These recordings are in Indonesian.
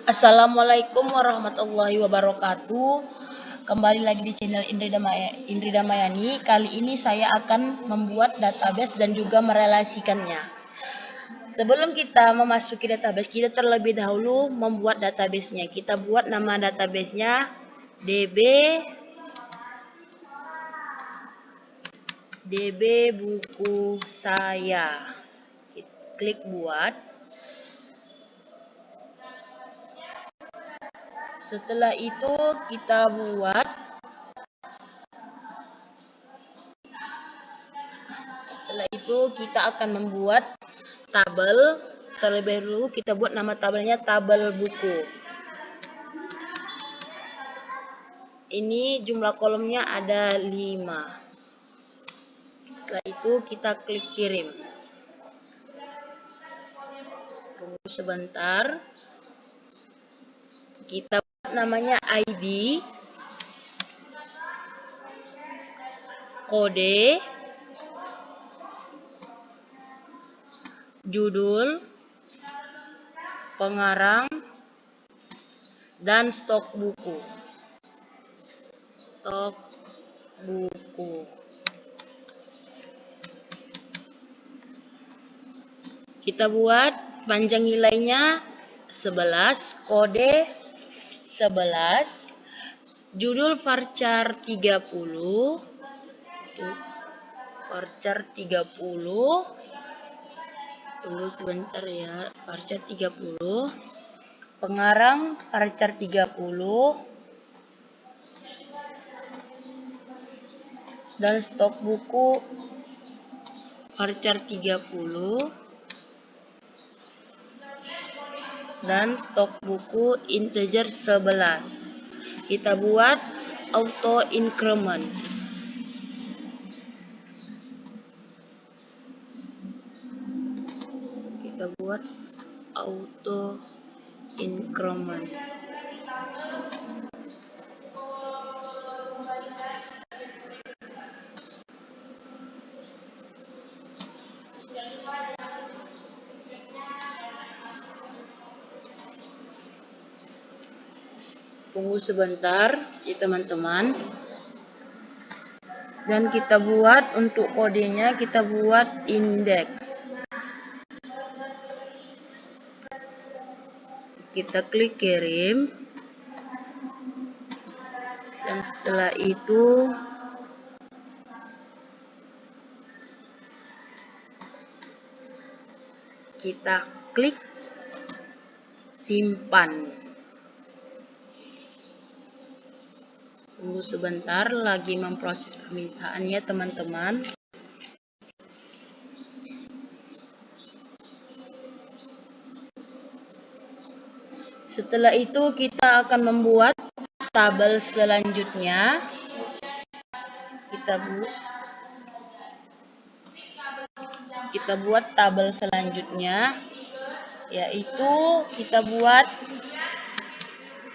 Assalamualaikum warahmatullahi wabarakatuh. Kembali lagi di channel Indri Damayani. Kali ini saya akan membuat database dan juga merelasikannya. Sebelum kita memasuki database, kita terlebih dahulu membuat databasenya. Kita buat nama databasenya DB buku saya. Klik buat. Setelah itu kita akan membuat tabel. Terlebih dahulu kita buat nama tabelnya tabel buku. Ini jumlah kolomnya ada 5. Setelah itu kita klik kirim. Tunggu sebentar. Kita buat namanya ID, kode, judul, pengarang, dan stok buku. Kita buat panjang nilainya 11, kode 11, judul varchar 30, tunggu sebentar ya, varchar 30, pengarang varchar 30, dan stok buku varchar 30, dan stok buku integer 11. Kita buat auto increment. Tunggu sebentar ya teman-teman. Dan kita buat untuk kodenya, kita buat indeks. Kita klik kirim. Dan setelah itu kita klik simpan. Tunggu sebentar, lagi memproses permintaannya teman-teman. Setelah itu kita akan membuat tabel selanjutnya. Kita buat tabel selanjutnya, yaitu kita buat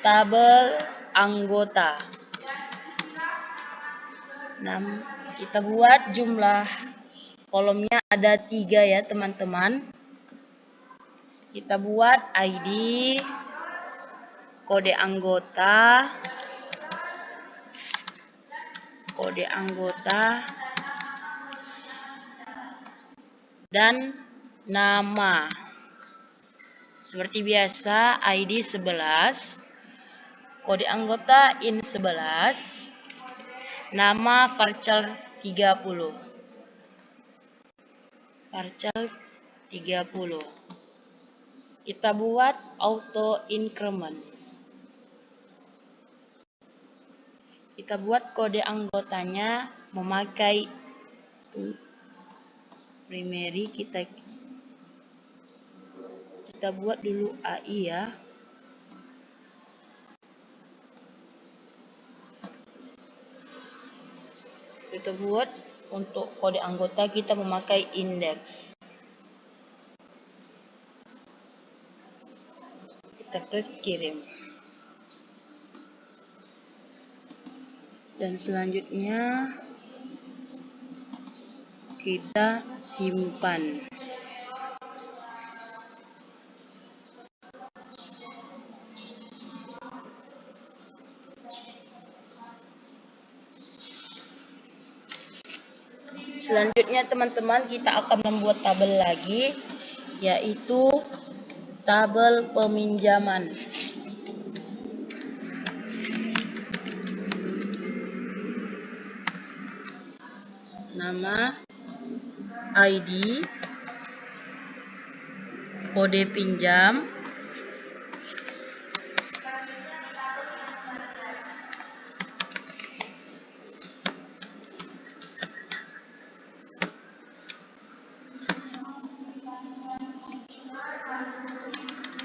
tabel anggota. Kita buat jumlah kolomnya ada 3 ya teman-teman. Kita buat ID, kode anggota, dan nama. Seperti biasa, ID 11, kode anggota IN 11, nama varchar 30. Kita buat auto increment. Kita buat kode anggotanya memakai primary. Kita buat dulu AI ya. Kita buat untuk kode anggota kita memakai indeks. Kita klik kirim. Dan selanjutnya kita simpan. Selanjutnya teman-teman, kita akan membuat tabel lagi, yaitu tabel peminjaman. Nama, ID, kode pinjam,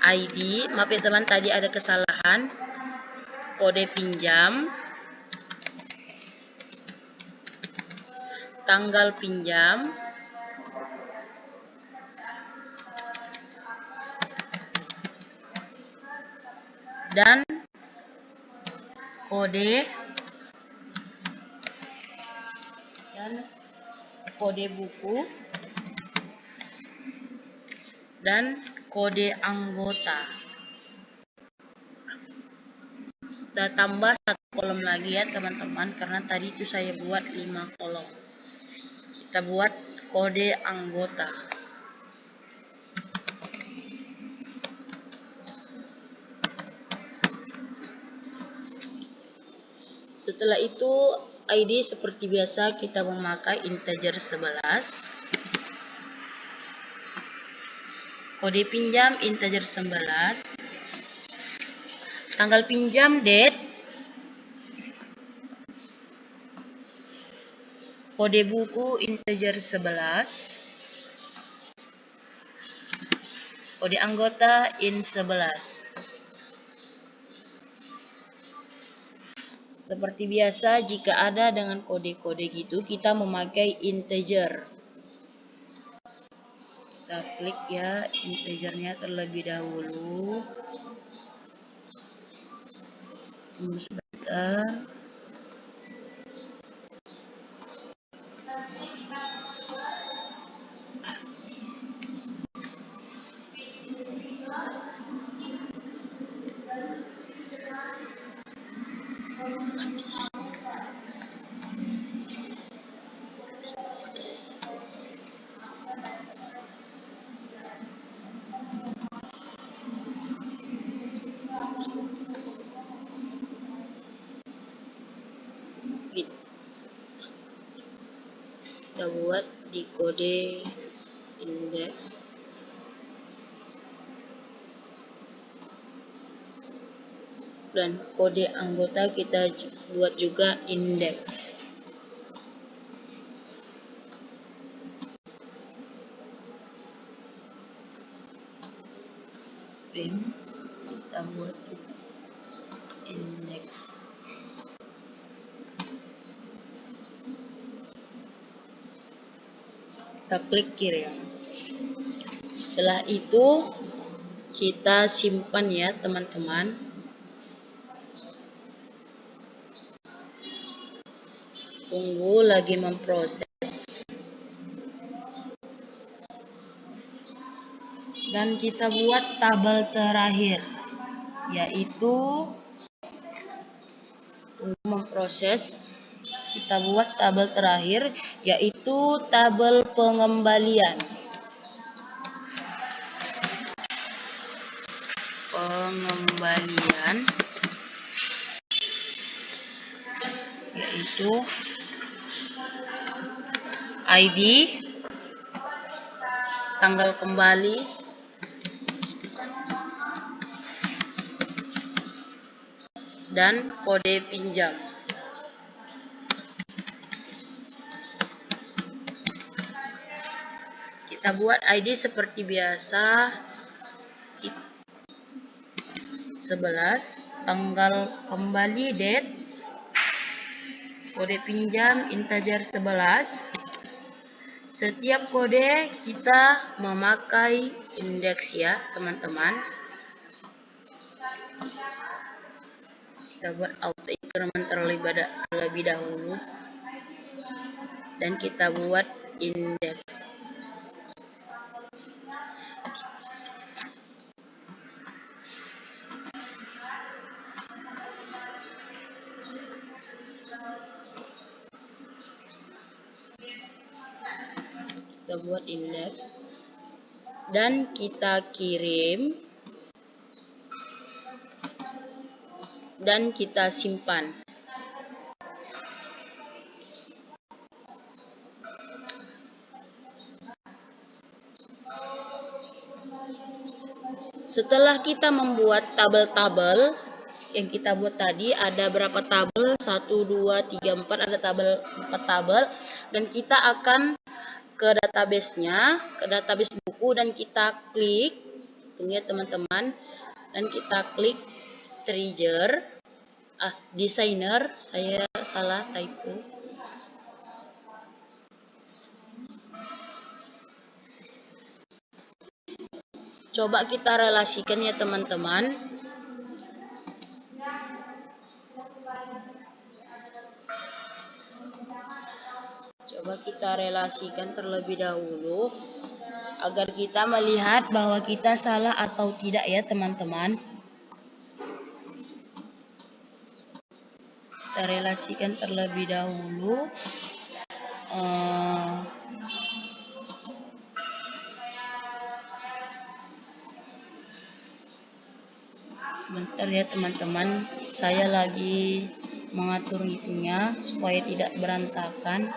ID, maaf ya teman, tadi ada kesalahan, kode pinjam, tanggal pinjam, dan kode buku dan kode anggota. Kita tambah satu kolom lagi ya teman-teman, karena tadi itu saya buat 5 kolom. Kita buat kode anggota. Setelah itu ID seperti biasa kita memakai integer 11. Kode pinjam integer 11. Tanggal pinjam date. Kode buku integer 11. Kode anggota int 11. Seperti biasa, jika ada dengan kode-kode gitu, kita memakai integer. Kita klik ya integernya terlebih dahulu. Tunggu sebentar. Kita buat di kode indeks. Dan kode anggota kita buat juga indeks. Kita buat indeks. Kita klik kiri. Setelah itu kita simpan ya teman-teman. Tunggu lagi memproses. Dan kita buat tabel terakhir, yaitu tunggu memproses. Kita buat tabel terakhir, yaitu tabel pengembalian. Yaitu ID, tanggal kembali, dan kode pinjam. Kita buat ID seperti biasa, 11, tanggal kembali date, kode pinjam integer 11. Setiap kode kita memakai indeks ya teman-teman. Kita buat auto increment terlebih dahulu, dan kita buat indeks. kita buat index dan kita kirim dan kita simpan. Setelah kita membuat tabel-tabel yang kita buat tadi, ada berapa tabel? 1, 2, 3, 4, ada 4 tabel. Dan kita akan ke database-nya, ke database buku, dan kita klik, tunggu ya teman-teman, dan kita klik trigger, designer, saya salah typo. Coba kita relasikan ya teman-teman. Coba kita relasikan terlebih dahulu agar kita melihat bahwa kita salah atau tidak ya teman-teman. Kita relasikan terlebih dahulu. Sebentar ya teman-teman, saya lagi mengatur itunya supaya tidak berantakan.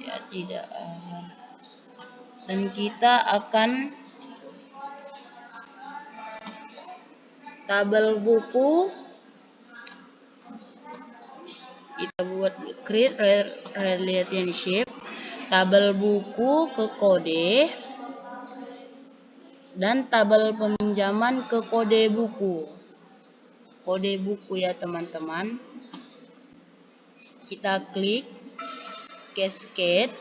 Ya tidak. Dan kita akan tabel buku, kita buat create relationship, tabel buku ke kode, dan tabel peminjaman ke kode buku. Kode buku ya teman-teman. Kita klik cascade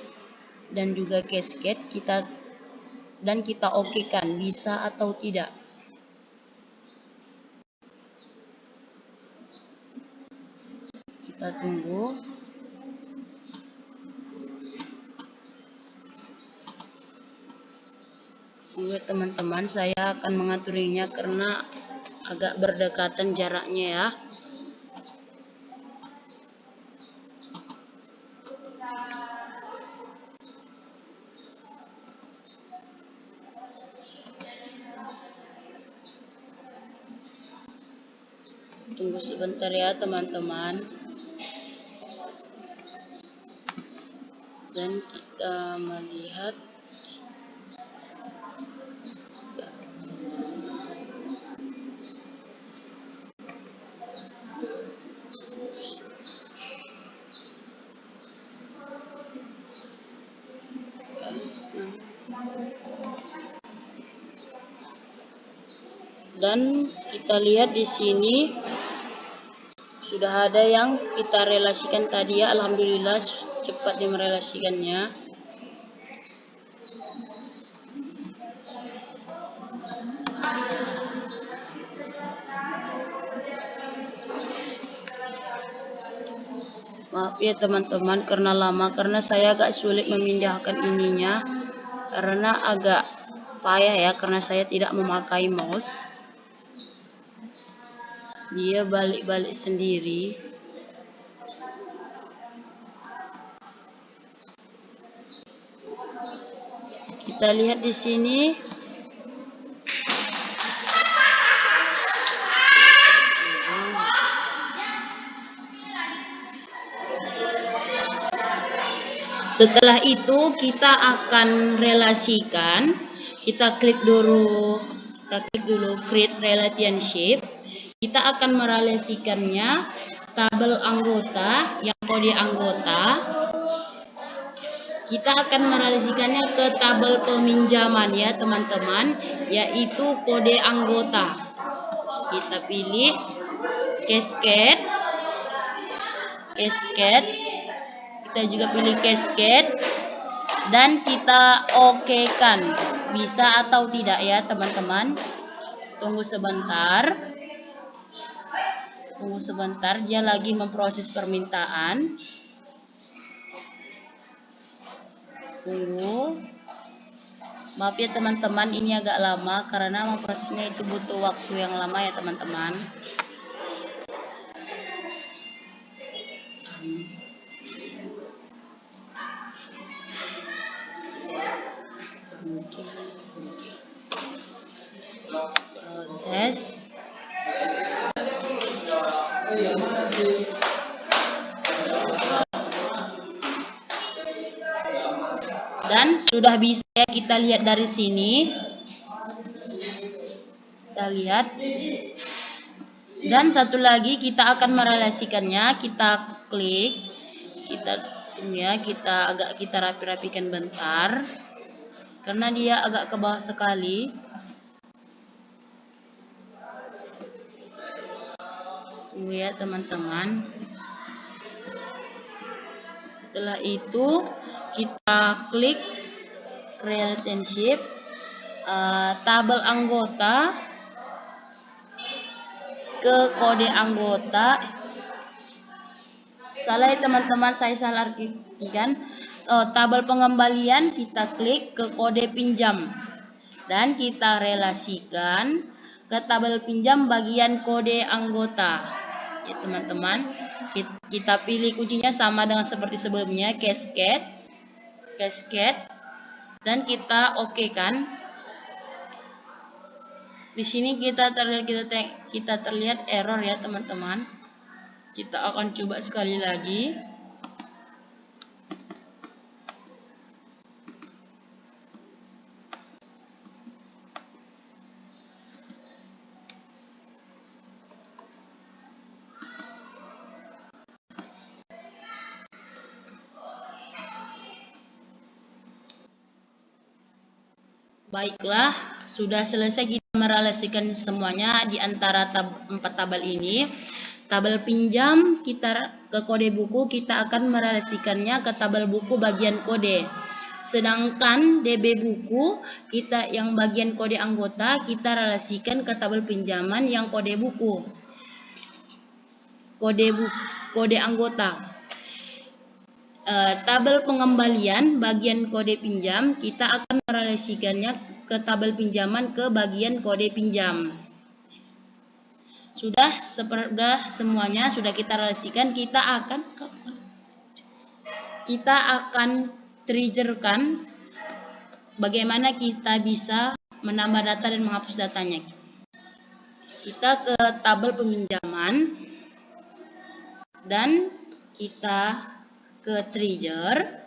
dan juga cascade, kita okekan bisa atau tidak. Kita tunggu. Teman-teman, saya akan mengaturinya karena agak berdekatan jaraknya ya. Tunggu sebentar ya teman-teman. Dan kita melihat dan kita lihat di sini sudah ada yang kita relasikan tadi ya. Alhamdulillah cepat dia merelasikannya. Maaf ya teman-teman karena lama, karena saya agak sulit memindahkan ininya karena agak payah ya, karena saya tidak memakai mouse. Dia balik-balik sendiri. Kita lihat di sini. Setelah itu kita akan relasikan. Kita klik dulu create relationship. Kita akan merelasikannya tabel anggota yang kode anggota. Kita akan merelasikannya ke tabel peminjaman ya teman-teman, yaitu kode anggota. Kita pilih cascade. Kita juga pilih cascade dan kita okekan bisa atau tidak ya teman-teman. Tunggu sebentar, dia lagi memproses permintaan. Tunggu. Maaf ya teman-teman, ini agak lama karena memprosesnya itu butuh waktu yang lama ya teman-teman. Dan sudah bisa ya kita lihat dari sini. Kita lihat. Dan satu lagi kita akan merelasikannya. Kita klik. Kita rapi-rapikan bentar. Karena dia agak ke bawah sekali. Tunggu ya teman-teman. Setelah itu kita klik relationship, tabel anggota, ke kode anggota. Salah ya teman-teman, saya salah artikan. Tabel pengembalian kita klik ke kode pinjam dan kita relasikan ke tabel pinjam bagian kode anggota. Ya teman-teman, kita pilih kuncinya sama dengan seperti sebelumnya, cascade, dan kita oke kan. Di sini kita terlihat error ya teman-teman. Kita akan coba sekali lagi. Baiklah, sudah selesai kita merelasikan semuanya di antara 4 tabel ini. Tabel pinjam kita ke kode buku, kita akan merelasikannya ke tabel buku bagian kode. Sedangkan DB buku kita yang bagian kode anggota kita relasikan ke tabel pinjaman yang kode buku. Kode anggota. Tabel pengembalian bagian kode pinjam kita akan merelasikannya ke tabel pinjaman ke bagian kode pinjam. Sudah semuanya sudah kita relasikan, kita akan triggerkan bagaimana kita bisa menambah data dan menghapus datanya. Kita ke tabel peminjaman dan kita ke trigger.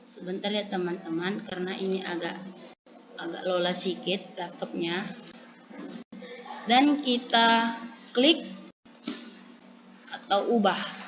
Sebentar ya teman-teman, karena ini agak lola sedikit laptopnya. Dan kita klik atau ubah.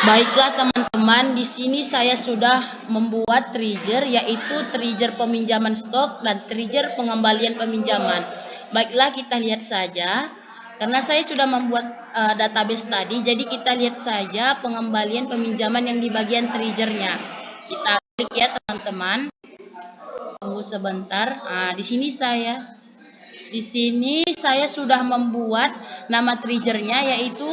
Baiklah teman-teman, di sini saya sudah membuat trigger, yaitu trigger peminjaman stok dan trigger pengembalian peminjaman. Baiklah, kita lihat saja. Karena saya sudah membuat database tadi, jadi kita lihat saja pengembalian peminjaman yang di bagian triggernya. Kita klik ya teman-teman. Tunggu sebentar. Di sini saya sudah membuat nama triggernya, yaitu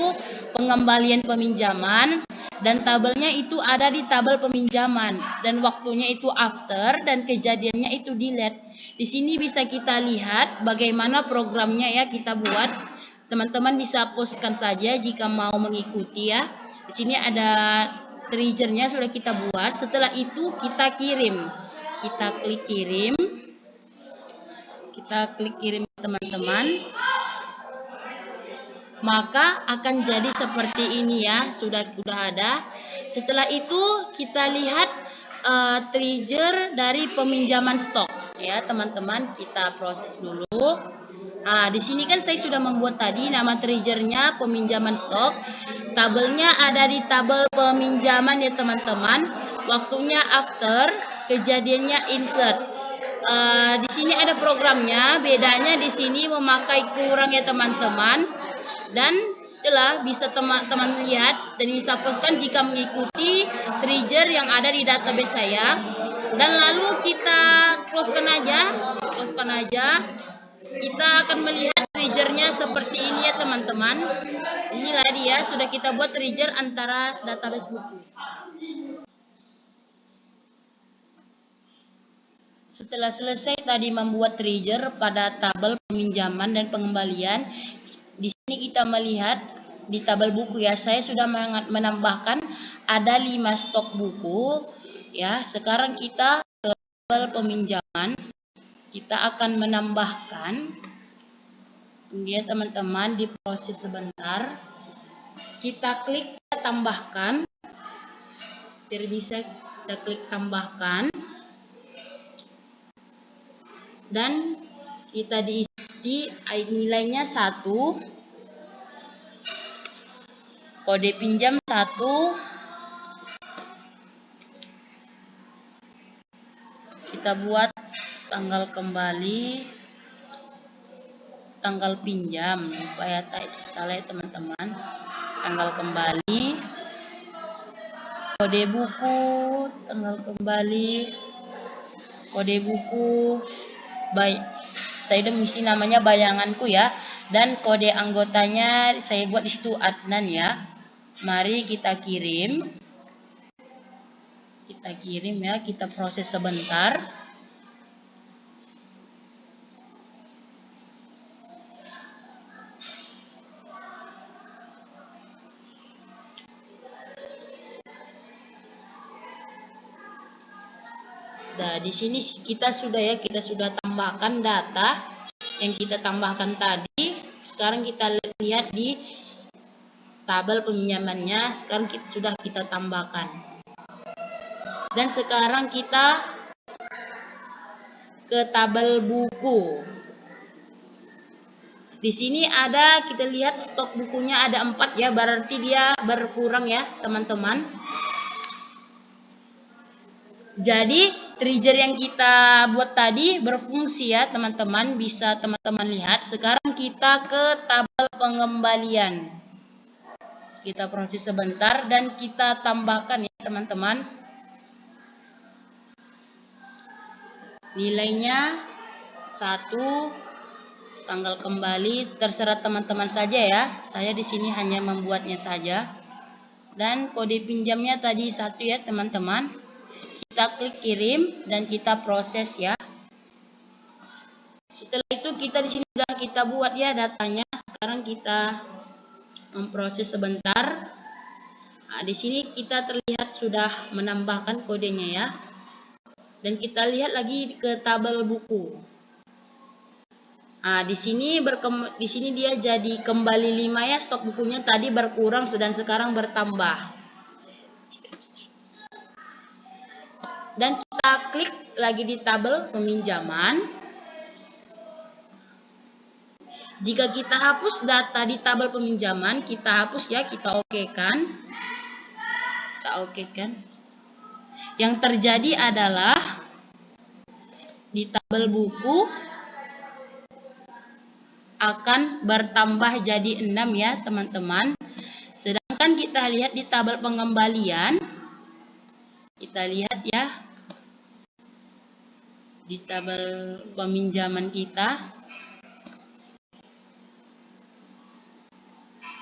pengembalian peminjaman, dan tabelnya itu ada di tabel peminjaman, dan waktunya itu after, dan kejadiannya itu delete. Di sini bisa kita lihat bagaimana programnya ya kita buat. Teman-teman bisa postkan saja jika mau mengikuti ya. Di sini ada triggernya sudah kita buat. Setelah itu kita kirim. Kita klik kirim. Kita klik kirim teman-teman. Maka akan jadi seperti ini ya. Sudah ada. Setelah itu kita lihat trigger dari peminjaman stok ya teman-teman. Kita proses dulu. Di sini kan saya sudah membuat tadi nama triggernya peminjaman stok. Tabelnya ada di tabel peminjaman ya teman-teman. Waktunya after, kejadiannya insert. Di sini ada programnya, bedanya di sini memakai kurang ya teman-teman. Dan telah bisa teman-teman lihat dan bisa postkan jika mengikuti trigger yang ada di database saya. Dan lalu kita closekan aja. Kita akan melihat triggernya seperti ini ya teman-teman. Inilah dia, sudah kita buat trigger antara database buku. Setelah selesai tadi membuat trigger pada tabel peminjaman dan pengembalian, di sini kita melihat di tabel buku ya, saya sudah menambahkan ada 5 stok buku ya. Sekarang kita ke tabel peminjaman, kita akan menambahkan Kemudian teman-teman diproses sebentar. Kita klik tambahkan. Bisa kita klik tambahkan. Dan kita diisi nilainya 1. Kode pinjam 1. Kita buat tanggal kembali, tanggal pinjam supaya tak salah ya teman-teman. Tanggal kembali, kode buku, tanggal kembali, kode buku, baik. Saya udah mengisi namanya bayanganku ya, dan kode anggotanya saya buat di situ Adnan ya. Mari kita kirim. Kita kirim ya, kita proses sebentar. Nah, di sini kita sudah tambahkan data yang kita tambahkan tadi. Sekarang kita lihat di tabel peminjamannya. Sekarang sudah kita tambahkan. Dan sekarang kita ke tabel buku. Di sini ada, kita lihat stok bukunya ada 4 ya, berarti dia berkurang ya teman-teman. Jadi trigger yang kita buat tadi berfungsi ya teman-teman, bisa teman-teman lihat. Sekarang kita ke tabel pengembalian. Kita proses sebentar dan kita tambahkan ya teman-teman. Nilainya 1, tanggal kembali, terserah teman-teman saja ya. Saya di sini hanya membuatnya saja. Dan kode pinjamnya tadi 1 ya teman-teman. Kita klik kirim dan kita proses ya. Setelah itu kita di sini sudah kita buat ya datanya. Sekarang kita memproses sebentar. Nah, di sini kita terlihat sudah menambahkan kodenya ya. Dan kita lihat lagi ke tabel buku. Nah, di sini dia jadi kembali 5 ya, stok bukunya tadi berkurang dan sekarang bertambah. Dan kita klik lagi di tabel peminjaman. Jika kita hapus data di tabel peminjaman, kita hapus ya, kita okekan. Kita okekan. Yang terjadi adalah di tabel buku akan bertambah jadi 6 ya teman-teman. Sedangkan kita lihat di tabel pengembalian, kita lihat ya di tabel peminjaman kita,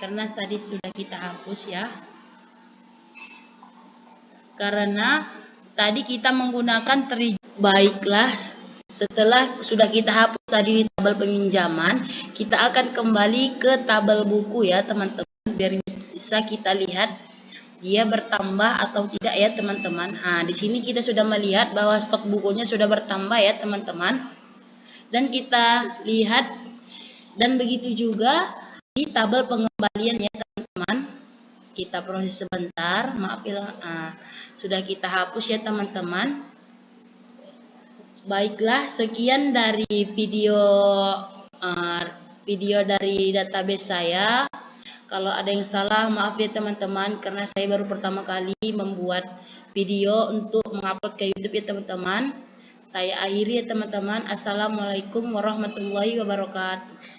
karena tadi sudah kita hapus ya, karena tadi kita menggunakan trigger. Baiklah, setelah sudah kita hapus tadi di tabel peminjaman, kita akan kembali ke tabel buku ya teman-teman, biar bisa kita lihat dia bertambah atau tidak ya teman-teman. Nah, di sini kita sudah melihat bahwa stok bukunya sudah bertambah ya teman-teman. Dan kita lihat, dan begitu juga di tabel pengembalian ya teman-teman. Kita proses sebentar, maaf ya. Nah, sudah kita hapus ya teman-teman. Baiklah, sekian dari video dari database saya. Kalau ada yang salah, maaf ya teman-teman, karena saya baru pertama kali membuat video untuk mengupload ke YouTube ya teman-teman. Saya akhiri ya teman-teman. Assalamualaikum warahmatullahi wabarakatuh.